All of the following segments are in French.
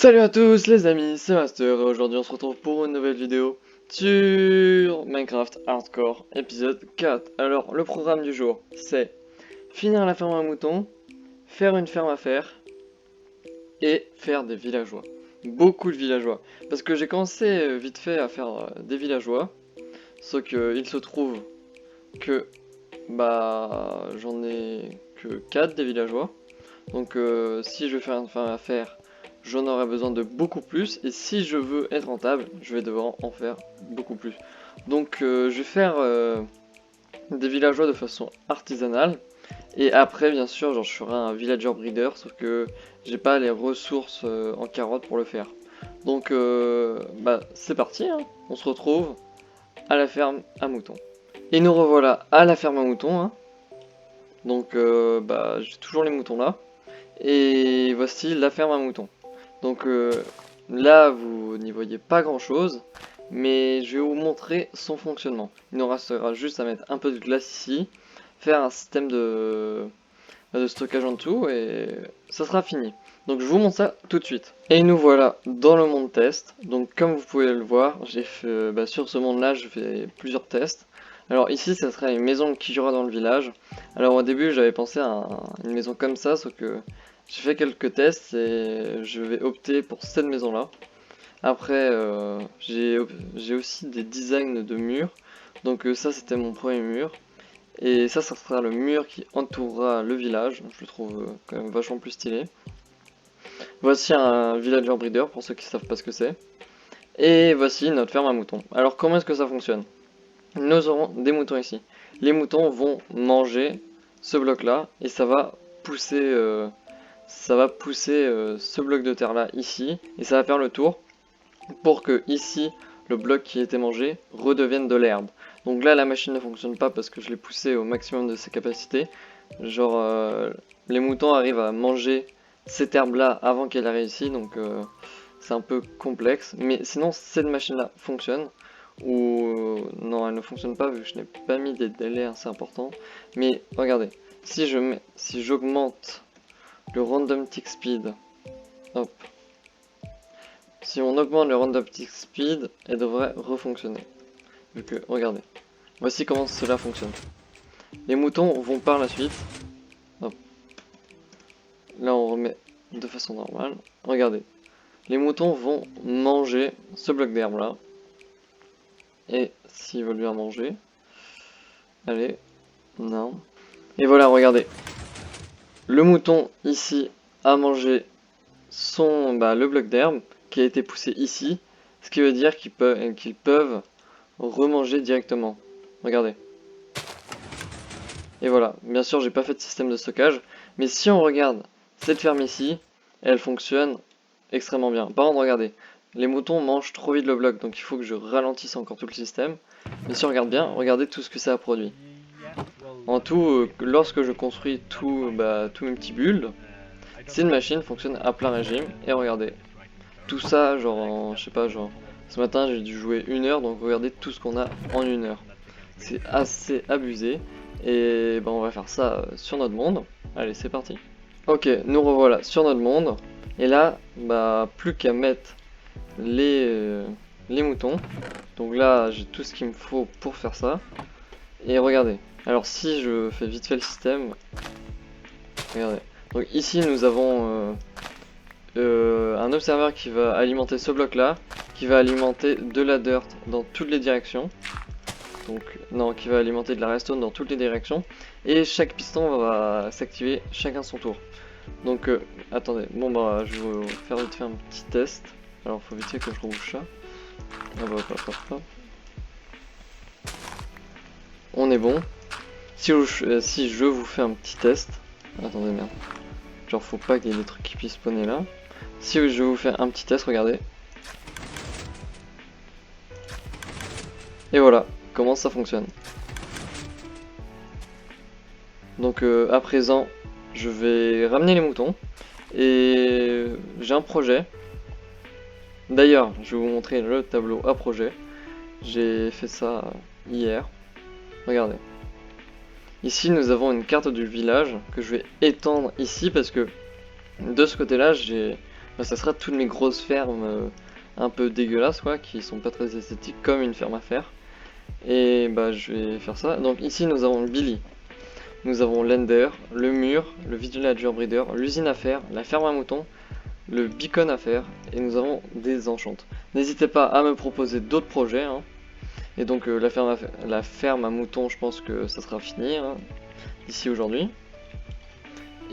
Salut à tous les amis, c'est Master et aujourd'hui on se retrouve pour une nouvelle vidéo sur Minecraft Hardcore épisode 4. Alors le programme du jour c'est finir la ferme à moutons, faire une ferme à fer et faire des villageois. Beaucoup de villageois. Parce que j'ai commencé vite fait à faire des villageois, sauf qu'il se trouve que j'en ai que 4 des villageois. Donc si je fais une ferme à fer, j'en aurai besoin de beaucoup plus, et si je veux être rentable, je vais devoir en faire beaucoup plus. Donc je vais faire des villageois de façon artisanale, et après bien sûr genre, je ferai un villager breeder, sauf que j'ai pas les ressources en carottes pour le faire. Donc c'est parti, hein. On se retrouve à la ferme à moutons. Et nous revoilà à la ferme à moutons, hein. Donc j'ai toujours les moutons là. Et voici la ferme à moutons. Donc là, vous n'y voyez pas grand chose, mais je vais vous montrer son fonctionnement. Il nous restera juste à mettre un peu de glace ici, faire un système de stockage en dessous, et ça sera fini. Donc je vous montre ça tout de suite. Et nous voilà dans le monde test. Donc comme vous pouvez le voir, j'ai fait, sur ce monde là, je fais plusieurs tests. Alors ici, ça sera une maison qui aura dans le village. Alors au début, j'avais pensé à une maison comme ça, sauf que j'ai fait quelques tests et je vais opter pour cette maison là. Après, j'ai aussi des designs de murs. Donc ça, c'était mon premier mur. Et ça sera le mur qui entourera le village. Je le trouve quand même vachement plus stylé. Voici un villager breeder pour ceux qui savent pas ce que c'est. Et voici notre ferme à moutons. Alors comment est-ce que ça fonctionne? Nous aurons des moutons ici. Les moutons vont manger ce bloc là et ça va pousser ce bloc de terre là ici, et ça va faire le tour pour que ici le bloc qui était mangé redevienne de l'herbe. Donc là la machine ne fonctionne pas parce que je l'ai poussé au maximum de ses capacités. Genre les moutons arrivent à manger cette herbe là avant qu'elle arrive ici, donc c'est un peu complexe. Mais sinon cette machine là fonctionne. Ou non, elle ne fonctionne pas vu que je n'ai pas mis des délais assez importants. Mais regardez, si j'augmente le random tick speed, hop, si on augmente le random tick speed, elle devrait refonctionner. Vu que, regardez, voici comment cela fonctionne. Les moutons vont par la suite, hop, là on remet de façon normale, regardez, les moutons vont manger ce bloc d'herbe là, et s'ils veulent bien manger, allez, non, et voilà, regardez, le mouton ici a mangé le bloc d'herbe qui a été poussé ici, ce qui veut dire qu'ils peuvent remanger directement. Regardez. Et voilà, bien sûr j'ai pas fait de système de stockage, mais si on regarde cette ferme ici, elle fonctionne extrêmement bien. Par contre regardez, les moutons mangent trop vite le bloc, donc il faut que je ralentisse encore tout le système. Mais si on regarde bien, regardez tout ce que ça a produit. En tout, lorsque je construis tous mes petits builds, cette machine fonctionne à plein régime, et regardez, tout ça genre je sais pas, genre ce matin j'ai dû jouer 1 heure, donc regardez tout ce qu'on a en 1 heure. C'est assez abusé, et on va faire ça sur notre monde. Allez, c'est parti. Ok, nous revoilà sur notre monde, et là plus qu'à mettre les moutons. Donc là j'ai tout ce qu'il me faut pour faire ça, et regardez, alors si je fais vite fait le système, regardez, donc ici nous avons un observeur qui va alimenter ce bloc là, qui va alimenter de la dirt dans toutes les directions, donc non, qui va alimenter de la redstone dans toutes les directions, et chaque piston va s'activer chacun son tour. Donc attendez, je vais vous faire vite fait un petit test. Alors faut vite fait que je rebouche ça. On est bon. Si je vous fais un petit test, attendez, merde, genre faut pas qu'il y ait des trucs qui puissent spawner là. Si je vous fais un petit test, regardez. Et voilà, comment ça fonctionne. Donc à présent, je vais ramener les moutons. Et j'ai un projet. D'ailleurs, je vais vous montrer le tableau à projet. J'ai fait ça hier. Regardez. Ici, nous avons une carte du village que je vais étendre ici parce que de ce côté-là, j'ai bah, ça sera toutes mes grosses fermes un peu dégueulasses quoi, qui sont pas très esthétiques comme une ferme à faire. Et bah je vais faire ça. Donc ici nous avons Billy, nous avons l'Ender, le mur, le villager breeder, l'usine à faire, la ferme à moutons, le beacon à faire, et nous avons des enchantes. N'hésitez pas à me proposer d'autres projets, hein. Et donc la ferme à moutons, je pense que ça sera fini hein, d'ici aujourd'hui.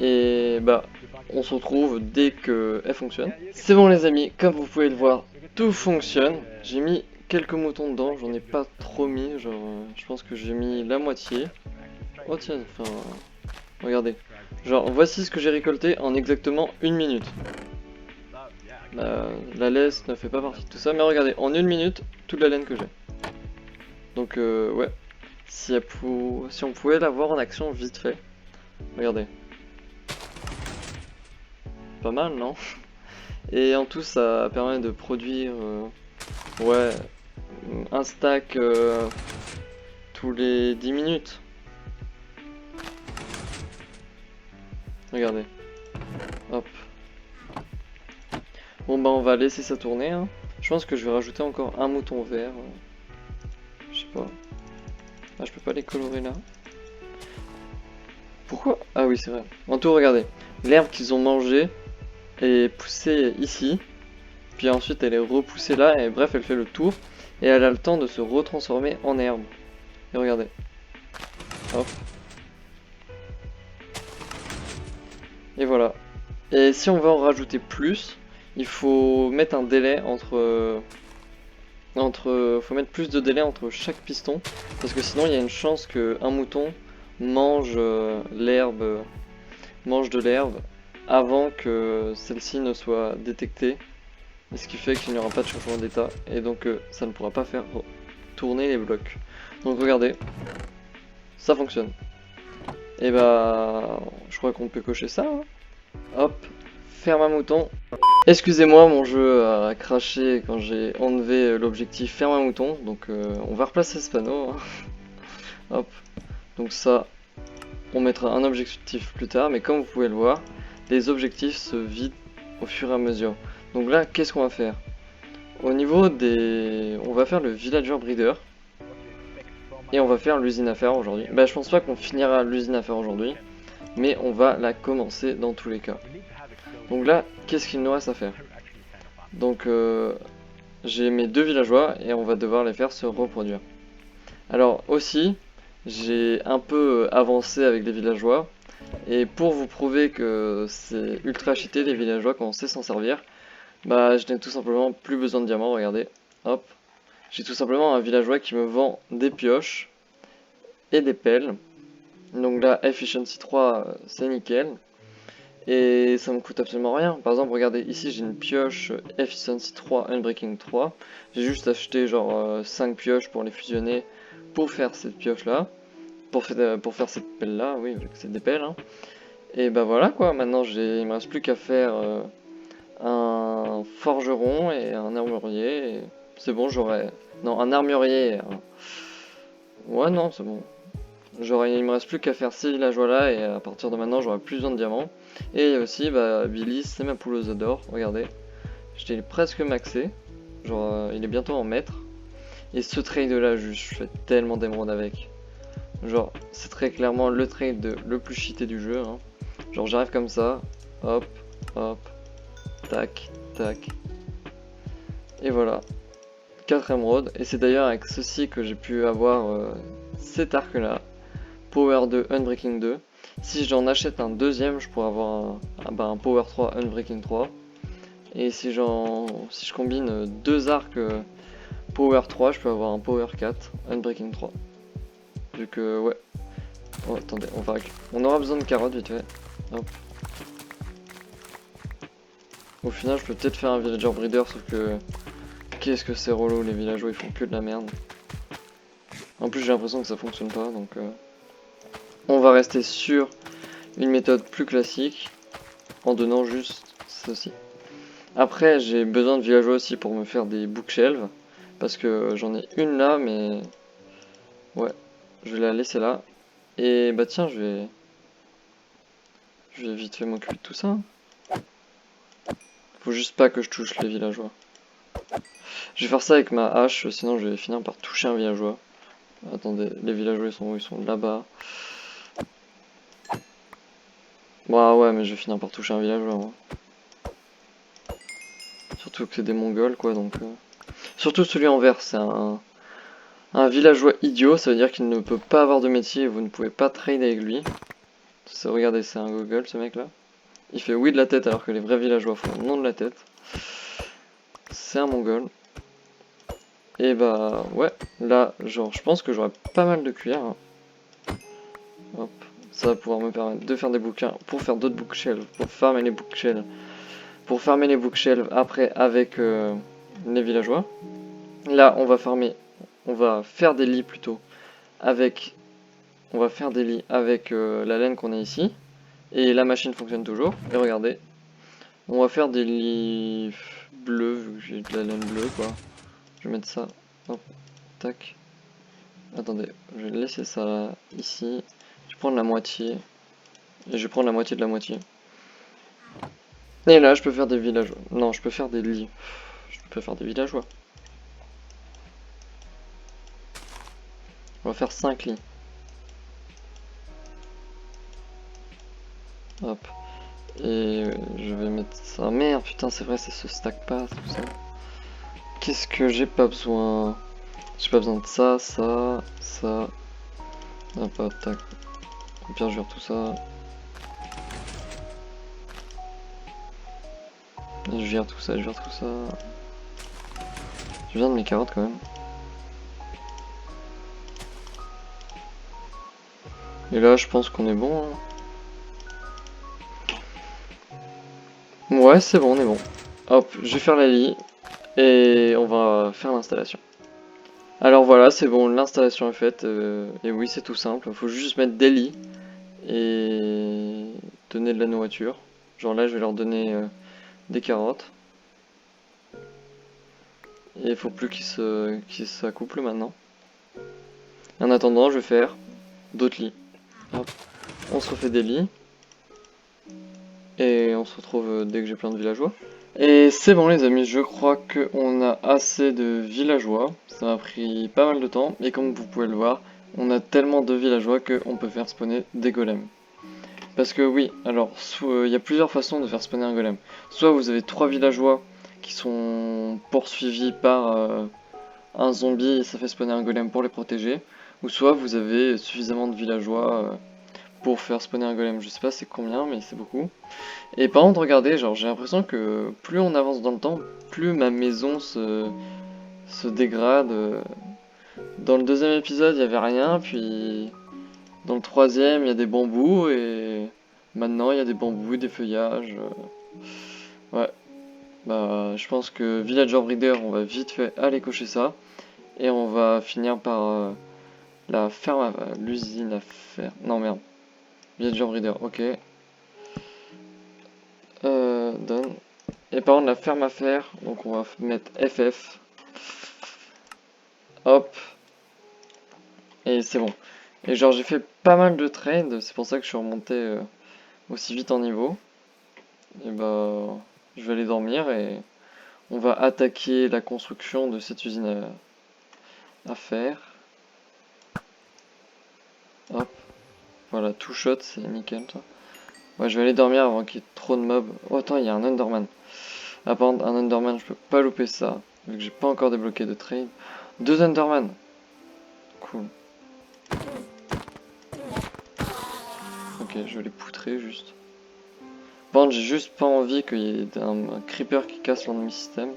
Et bah on se retrouve dès que elle fonctionne. C'est bon les amis, comme vous pouvez le voir, tout fonctionne. J'ai mis quelques moutons dedans, j'en ai pas trop mis, genre je pense que j'ai mis la moitié. Oh tiens, enfin regardez. Genre voici ce que j'ai récolté en exactement 1 minute. La laisse ne fait pas partie de tout ça, mais regardez, en 1 minute, toute la laine que j'ai. Donc ouais, si on pouvait la voir en action vite fait. Regardez. Pas mal, non? Et en tout, ça permet de produire ouais, un stack tous les 10 minutes. Regardez. Hop. Bon bah on va laisser ça tourner, hein. Je pense que je vais rajouter encore un mouton vert. Je sais pas. Ah, je peux pas les colorer là. Pourquoi? Ah oui, c'est vrai. En tout, regardez. L'herbe qu'ils ont mangée est poussée ici. Puis ensuite, elle est repoussée là. Et bref, elle fait le tour. Et elle a le temps de se retransformer en herbe. Et regardez. Hop. Et voilà. Et si on veut en rajouter plus, il faut mettre un délai faut mettre plus de délai entre chaque piston, parce que sinon il y a une chance qu'un mouton mange mange de l'herbe avant que celle-ci ne soit détectée, et ce qui fait qu'il n'y aura pas de changement d'état, et donc ça ne pourra pas faire tourner les blocs. Donc regardez, ça fonctionne. Et bah, je crois qu'on peut cocher ça, hein. Hop, ferme à mouton. Excusez-moi, mon jeu a craché quand j'ai enlevé l'objectif ferme à mouton, donc on va replacer ce panneau, hein. Hop, donc ça, on mettra un objectif plus tard, mais comme vous pouvez le voir, les objectifs se vident au fur et à mesure. Donc là, qu'est-ce qu'on va faire? Au niveau des... On va faire le villager breeder, et on va faire l'usine à faire aujourd'hui. Bah je pense pas qu'on finira l'usine à faire aujourd'hui, mais on va la commencer dans tous les cas. Donc là, qu'est-ce qu'il nous reste à faire? Donc j'ai mes 2 villageois et on va devoir les faire se reproduire. Alors aussi, j'ai un peu avancé avec les villageois. Et pour vous prouver que c'est ultra cheaté les villageois quand on sait s'en servir, bah je n'ai tout simplement plus besoin de diamants, regardez. Hop. J'ai tout simplement un villageois qui me vend des pioches et des pelles. Donc là, Efficiency 3, c'est nickel. Et ça me coûte absolument rien. Par exemple, regardez, ici j'ai une pioche Efficiency 3, Unbreaking 3. J'ai juste acheté genre 5 pioches pour les fusionner pour faire cette pioche là. Pour faire cette pelle là, oui, vu que c'est des pelles, hein. Et bah voilà quoi, maintenant il me reste plus qu'à faire un forgeron et un armurier. C'est bon, j'aurai... Non, un armurier. Ouais, non, c'est bon. Il me reste plus qu'à faire ces villageois là et à partir de maintenant j'aurai plus besoin de diamants. Et aussi bah Billy, c'est ma poule aux œufs d'or, regardez. Je l'ai presque maxé, genre il est bientôt en maître. Et ce trade là, je fais tellement d'émeraudes avec. Genre c'est très clairement le trade le plus cheaté du jeu, hein. Genre j'arrive comme ça, hop, hop, tac, tac. Et voilà, 4 émeraudes. Et c'est d'ailleurs avec ceci que j'ai pu avoir cet arc là. Power 2, Unbreaking 2. Si j'en achète un deuxième, je pourrais avoir un Power 3, Unbreaking 3. Et si je combine 2 arcs Power 3, je peux avoir un Power 4, Unbreaking 3. Vu que, ouais. Oh, attendez, on aura besoin de carottes vite fait. Hop. Au final, je peux peut-être faire un villager breeder, sauf que... Qu'est-ce que c'est relou, les villageois, ils font que de la merde. En plus, j'ai l'impression que ça fonctionne pas, donc... On va rester sur une méthode plus classique en donnant juste ceci. Après j'ai besoin de villageois aussi pour me faire des bookshelves parce que j'en ai une là mais ouais je vais la laisser là. Et bah tiens je vais vite fait m'occuper de tout ça. Faut juste pas que je touche les villageois. Je vais faire ça avec ma hache, sinon je vais finir par toucher un villageois. Attendez, les villageois ils sont où? Ils sont là-bas. Bah ouais, mais je vais finir par toucher un villageois, moi. Surtout que c'est des mongols, quoi, donc... Surtout celui en vert, c'est un villageois idiot, ça veut dire qu'il ne peut pas avoir de métier et vous ne pouvez pas trade avec lui. Regardez, c'est un gogol, ce mec-là. Il fait oui de la tête alors que les vrais villageois font non de la tête. C'est un mongol. Et bah ouais, là, genre, je pense que j'aurai pas mal de cuillères. Hein. Hop, ça va pouvoir me permettre de faire des bouquins pour faire d'autres bookshelves, pour farmer les bookshelves. Pour farmer les bookshelves après avec les villageois. Là, on va faire des lits plutôt avec, on va faire des lits avec la laine qu'on a ici. Et la machine fonctionne toujours. Et regardez, on va faire des lits bleus vu que j'ai de la laine bleue quoi. Je vais mettre ça, hop, tac. Attendez, je vais laisser ça là, ici. Je vais prendre la moitié. Et je vais prendre la moitié de la moitié. Et là, je peux faire des villageois. Non, je peux faire des lits. Je peux faire des villageois. On va faire 5 lits. Hop. Et je vais mettre ça. Merde, putain, c'est vrai, ça se stack pas, tout ça. Qu'est-ce que j'ai pas besoin? J'ai pas besoin de ça, ça, ça. Hop, hop, tac. Au pire, je vire tout ça. Je vire tout ça, je vire tout ça. Je viens de mes carottes quand même. Et là, je pense qu'on est bon. Hein. Ouais, c'est bon, on est bon. Hop, je vais faire la lit. Et on va faire l'installation. Alors voilà, c'est bon, l'installation est faite. Et oui, c'est tout simple. Il faut juste mettre des lits. Et donner de la nourriture. Genre là, je vais leur donner des carottes. Et il faut plus qu'ils s'accouplent maintenant. En attendant, je vais faire d'autres lits. Hop. On se refait des lits. Et on se retrouve dès que j'ai plein de villageois. Et c'est bon les amis, je crois qu'on a assez de villageois. Ça m'a pris pas mal de temps. Et comme vous pouvez le voir, on a tellement de villageois qu'on peut faire spawner des golems. Parce que oui, alors, il y a plusieurs façons de faire spawner un golem. Soit vous avez 3 villageois qui sont poursuivis par un zombie et ça fait spawner un golem pour les protéger. Ou soit vous avez suffisamment de villageois pour faire spawner un golem. Je sais pas c'est combien, mais c'est beaucoup. Et par contre, regardez, genre j'ai l'impression que plus on avance dans le temps, plus ma maison se dégrade. Dans le deuxième épisode, il n'y avait rien, puis dans le troisième, il y a des bambous, et maintenant, il y a des bambous, des feuillages. Ouais, bah je pense que Villager Breeder, on va vite fait aller cocher ça. Et on va finir par la ferme, l'usine à faire. Non, merde. Villager Breeder, ok. Done. Et par contre, la ferme à faire, donc on va mettre FF. Hop. Et c'est bon. Et genre, j'ai fait pas mal de trades, c'est pour ça que je suis remonté aussi vite en niveau. Et bah, je vais aller dormir et on va attaquer la construction de cette usine à faire. Hop. Voilà, tout shot, c'est nickel ça. Ouais, je vais aller dormir avant qu'il y ait trop de mobs. Oh, attends, il y a un Enderman. Ah, par contre, un Enderman, je peux pas louper ça. Vu que j'ai pas encore débloqué de trade. 2 Enderman. Cool. Ok, je vais les poutrer juste. Par contre, j'ai juste pas envie qu'il y ait un creeper qui casse l'ennemi système.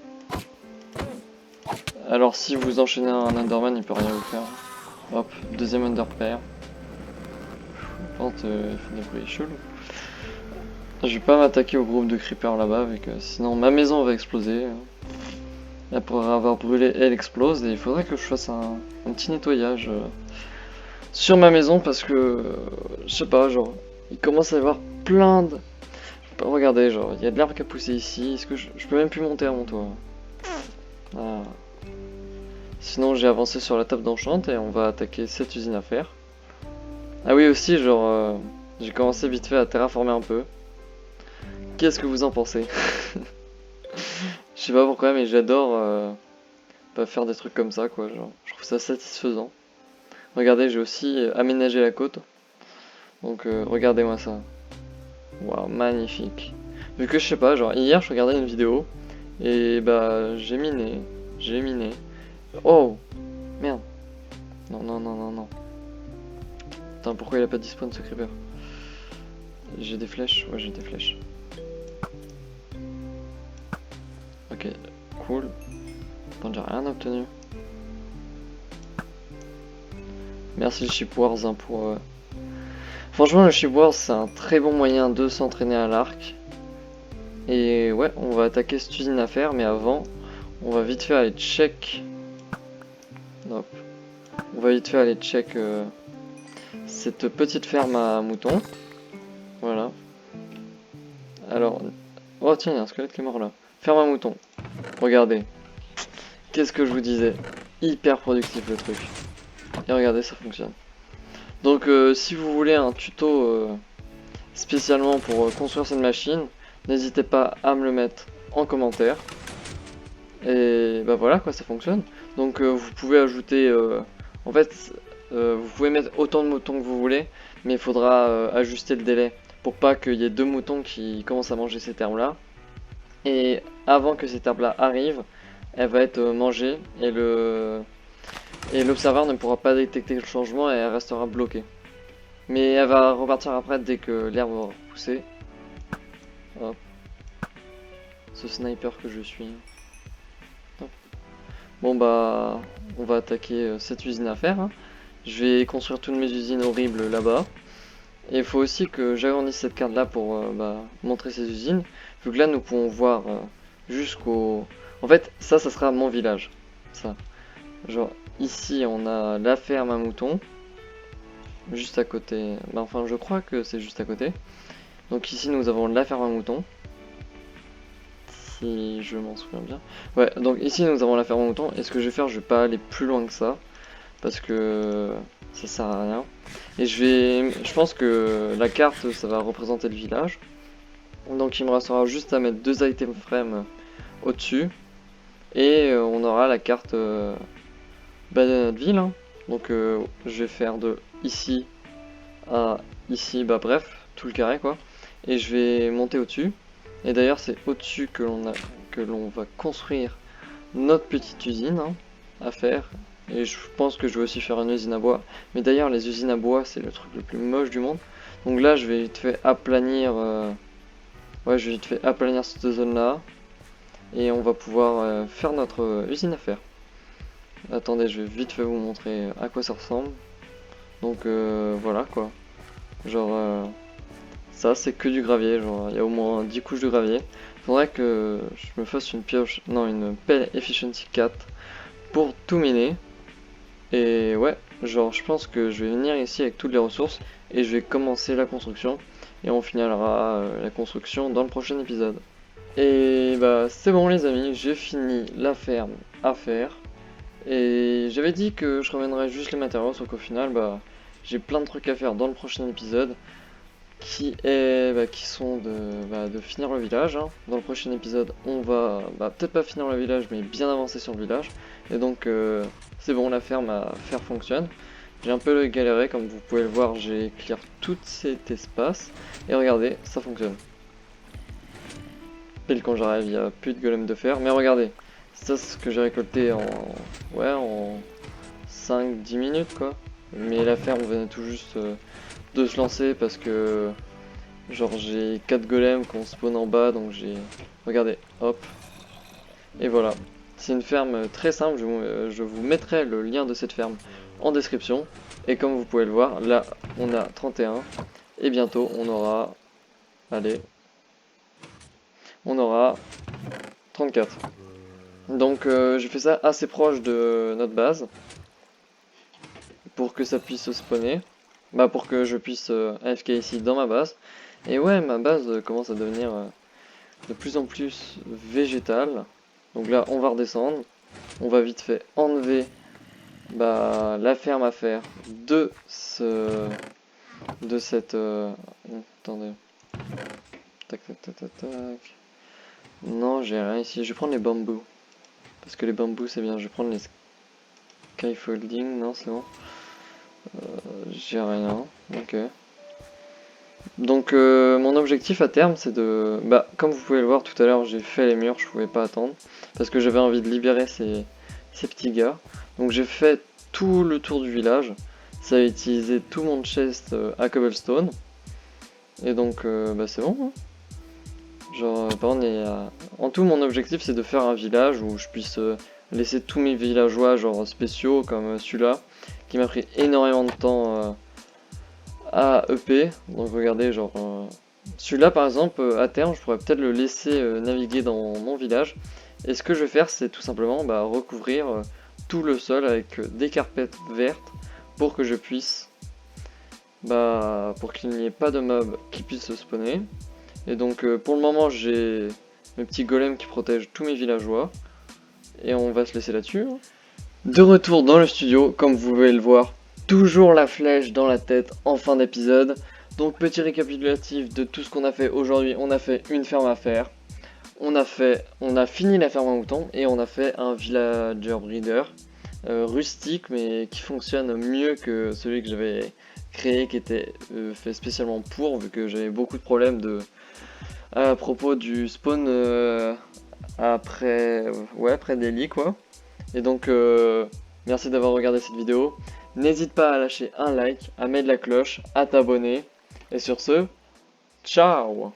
Alors, si vous enchaînez un Enderman, il peut rien vous faire. Hop, deuxième Enderpear. Par contre, il fait des bruits chelous. Je vais pas m'attaquer au groupe de creepers là-bas, sinon ma maison va exploser. Après avoir brûlé, elle explose, et il faudrait que je fasse un petit nettoyage sur ma maison parce que, je sais pas, genre, il commence à y avoir plein de... Regardez, genre, il y a de l'herbe qui a poussé ici, est-ce que je peux même plus monter à mon toit? Ah. Sinon, j'ai avancé sur la table d'enchant et on va attaquer cette usine à fer. Ah oui, aussi, genre, j'ai commencé vite fait à terraformer un peu. Qu'est-ce que vous en pensez? Je sais pas pourquoi, mais j'adore faire des trucs comme ça, quoi. Genre, je trouve ça satisfaisant. Regardez, j'ai aussi aménagé la côte. Donc regardez-moi ça. Waouh, magnifique. Vu que je sais pas, genre hier je regardais une vidéo et bah j'ai miné. J'ai miné. Oh merde. Non, non, non, non, non. Putain, pourquoi il a pas de spawn ce creeper? J'ai des flèches? Ouais, j'ai des flèches. Ok, cool. Bon, j'ai rien obtenu. Merci le Ship Wars hein, pour... Franchement, le Ship Wars c'est un très bon moyen de s'entraîner à l'arc. Et ouais, on va attaquer cette usine à faire, mais avant, on va vite fait aller check. Hop. On va vite fait aller check cette petite ferme à moutons. Voilà. Alors... Oh tiens, il y a un squelette qui est mort là. Ferme à moutons. Regardez. Qu'est-ce que je vous disais? Hyper productif le truc. Et regardez, ça fonctionne. Donc si vous voulez un tuto spécialement pour construire cette machine, n'hésitez pas à me le mettre en commentaire. Et bah voilà quoi, ça fonctionne. Donc vous pouvez ajouter... en fait, vous pouvez mettre autant de moutons que vous voulez, mais il faudra ajuster le délai pour pas qu'il y ait deux moutons qui commencent à manger cette herbe là. Et avant que cette herbe là arrive, elle va être mangée et l'observateur ne pourra pas détecter le changement et elle restera bloquée. Mais elle va repartir après dès que l'herbe va repousser. Hop. Ce sniper que je suis. Hop. Bon bah, on va attaquer cette usine à faire. Hein. Je vais construire toutes mes usines horribles là-bas. Et il faut aussi que j'agrandisse cette carte là pour montrer ces usines. Vu que là nous pouvons voir jusqu'au... En fait ça sera mon village. Ça. Genre ici on a la ferme à moutons. Juste à côté. Bah, enfin je crois que c'est juste à côté. Donc ici nous avons la ferme à moutons. Si je m'en souviens bien. Ouais, donc ici nous avons la ferme à moutons. Et ce que je vais faire, je vais pas aller plus loin que ça. Parce que ça sert à rien. Et je pense que la carte ça va représenter le village. Donc il me restera juste à mettre deux item frames au-dessus. Et on aura la carte de notre ville. Hein. Donc je vais faire de ici à ici, bah bref, tout le carré quoi. Et je vais monter au-dessus. Et d'ailleurs c'est au-dessus que l'on va construire notre petite usine hein, à faire. Et je pense que je vais aussi faire une usine à bois. Mais d'ailleurs les usines à bois c'est le truc le plus moche du monde. Donc là je vais vite fait aplanir ouais je vais vite fait aplanir cette zone là. Et on va pouvoir faire notre usine à faire. Attendez, je vais vite fait vous montrer à quoi ça ressemble. Donc voilà quoi. Genre ça c'est que du gravier, genre il y a au moins 10 couches de gravier. Faudrait que je me fasse une pioche, non une pelle efficiency 4 pour tout miner. Et ouais, genre je pense que je vais venir ici avec toutes les ressources et je vais commencer la construction. Et on finira la construction dans le prochain épisode. Et bah c'est bon les amis, j'ai fini la ferme à faire. Et j'avais dit que je reviendrais juste les matériaux, sauf qu'au final bah j'ai plein de trucs à faire dans le prochain épisode. Qui sont de finir le village. Hein. Dans le prochain épisode, on va peut-être pas finir le village, mais bien avancer sur le village. Et donc, c'est bon, la ferme à faire fonctionne. J'ai un peu galéré, comme vous pouvez le voir, j'ai clear tout cet espace. Et regardez, ça fonctionne. Pile quand j'arrive, il n'y a plus de golem de fer. Mais regardez, ça c'est ce que j'ai récolté en 5-10 minutes quoi. Mais la ferme venait tout juste de se lancer parce que genre j'ai 4 golems qu'on spawn en bas donc j'ai... Regardez, hop. Et voilà. C'est une ferme très simple, je vous mettrai le lien de cette ferme en description. Et comme vous pouvez le voir, là on a 31 et bientôt on aura... Allez. On aura 34. Donc j'ai fait ça assez proche de notre base. Pour que ça puisse spawner. Bah pour que je puisse AFK ici dans ma base. Et ouais, ma base commence à devenir de plus en plus végétale. Donc là, on va redescendre. On va vite fait enlever la ferme à faire de cette... attendez. Tac, tac, tac, tac, tac. Non, j'ai rien ici. Je vais prendre les bambous. Parce que les bambous c'est bien. Je vais prendre les skyfolding. Non, c'est bon. J'ai rien. Ok. Donc mon objectif à terme c'est de... Bah comme vous pouvez le voir tout à l'heure j'ai fait les murs, je pouvais pas attendre. Parce que j'avais envie de libérer ces petits gars. Donc j'ai fait tout le tour du village. Ça a utilisé tout mon chest à cobblestone. Et donc bah c'est bon. Hein. Genre par contre en tout mon objectif c'est de faire un village où je puisse laisser tous mes villageois genre spéciaux comme celui-là. Qui m'a pris énormément de temps à EP. Donc regardez, genre celui-là par exemple, à terme, je pourrais peut-être le laisser naviguer dans mon village. Et ce que je vais faire, c'est tout simplement bah, recouvrir tout le sol avec des carpettes vertes pour que je puisse, bah, pour qu'il n'y ait pas de mobs qui puissent se spawner. Et donc pour le moment, j'ai mes petits golems qui protègent tous mes villageois. Et on va se laisser là-dessus. Hein. De retour dans le studio, comme vous pouvez le voir, toujours la flèche dans la tête en fin d'épisode. Donc petit récapitulatif de tout ce qu'on a fait aujourd'hui. On a fait une ferme à faire. On a fini la ferme à moutons et on a fait un villager breeder rustique mais qui fonctionne mieux que celui que j'avais créé qui était fait spécialement pour vu que j'avais beaucoup de problèmes à propos du spawn après des lits quoi. Et donc, merci d'avoir regardé cette vidéo. N'hésite pas à lâcher un like, à mettre la cloche, à t'abonner. Et sur ce, ciao!